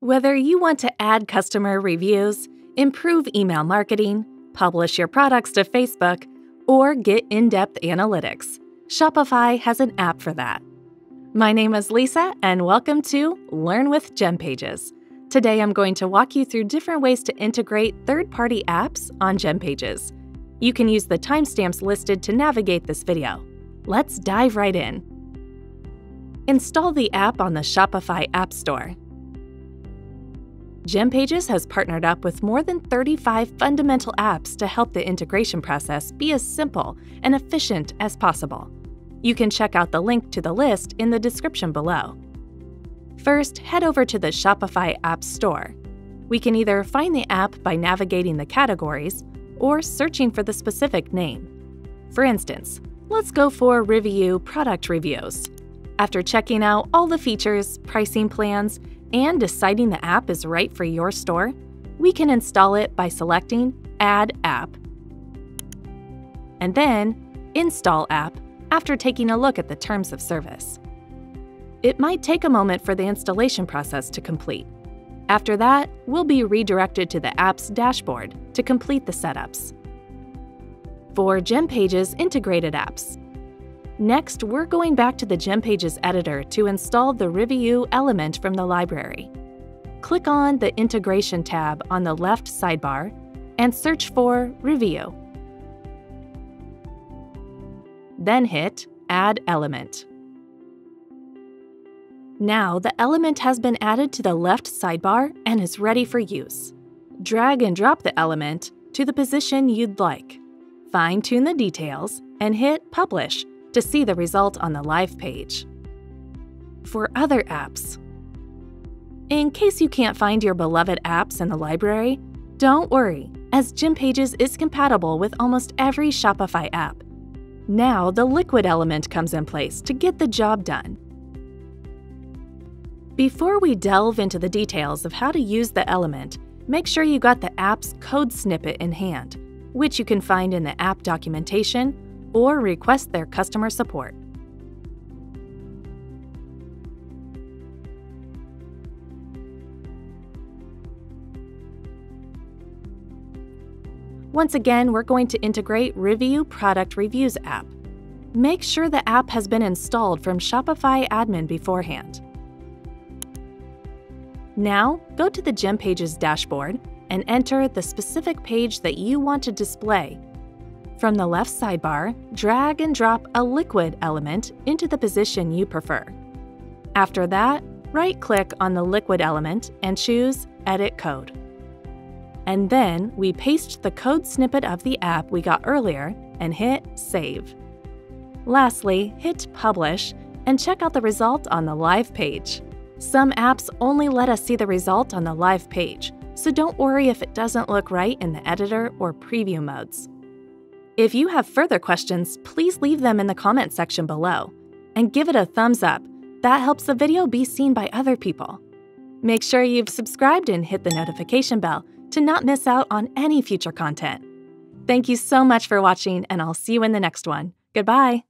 Whether you want to add customer reviews, improve email marketing, publish your products to Facebook, or get in-depth analytics, Shopify has an app for that. My name is Lisa, and welcome to Learn with GemPages. Today I'm going to walk you through different ways to integrate third-party apps on GemPages. You can use the timestamps listed to navigate this video. Let's dive right in. Install the app on the Shopify App Store. GemPages has partnered up with more than 35 fundamental apps to help the integration process be as simple and efficient as possible. You can check out the link to the list in the description below. First, head over to the Shopify App Store. We can either find the app by navigating the categories or searching for the specific name. For instance, let's go for Review Product Reviews. After checking out all the features, pricing plans, and deciding the app is right for your store, we can install it by selecting Add App and then Install App after taking a look at the terms of service. It might take a moment for the installation process to complete. After that, we'll be redirected to the app's dashboard to complete the setups. For GemPages-integrated apps, next, we're going back to the GemPages editor to install the review element from the library. Click on the Integration tab on the left sidebar and search for Review. Then hit Add Element. Now the element has been added to the left sidebar and is ready for use. Drag and drop the element to the position you'd like. Fine-tune the details and hit Publish to see the result on the live page. For other apps, in case you can't find your beloved apps in the library, don't worry, as GemPages is compatible with almost every Shopify app. Now the liquid element comes in place to get the job done. Before we delve into the details of how to use the element, make sure you got the app's code snippet in hand, which you can find in the app documentation or request their customer support. Once again, we're going to integrate Review Product Reviews app. Make sure the app has been installed from Shopify admin beforehand. Now, go to the GemPages dashboard and enter the specific page that you want to display. From the left sidebar, drag and drop a liquid element into the position you prefer. After that, right-click on the liquid element and choose Edit Code. And then we paste the code snippet of the app we got earlier and hit Save. Lastly, hit Publish and check out the result on the live page. Some apps only let us see the result on the live page, so don't worry if it doesn't look right in the editor or preview modes. If you have further questions, please leave them in the comment section below. And give it a thumbs up. That helps the video be seen by other people. Make sure you've subscribed and hit the notification bell to not miss out on any future content. Thank you so much for watching, and I'll see you in the next one. Goodbye!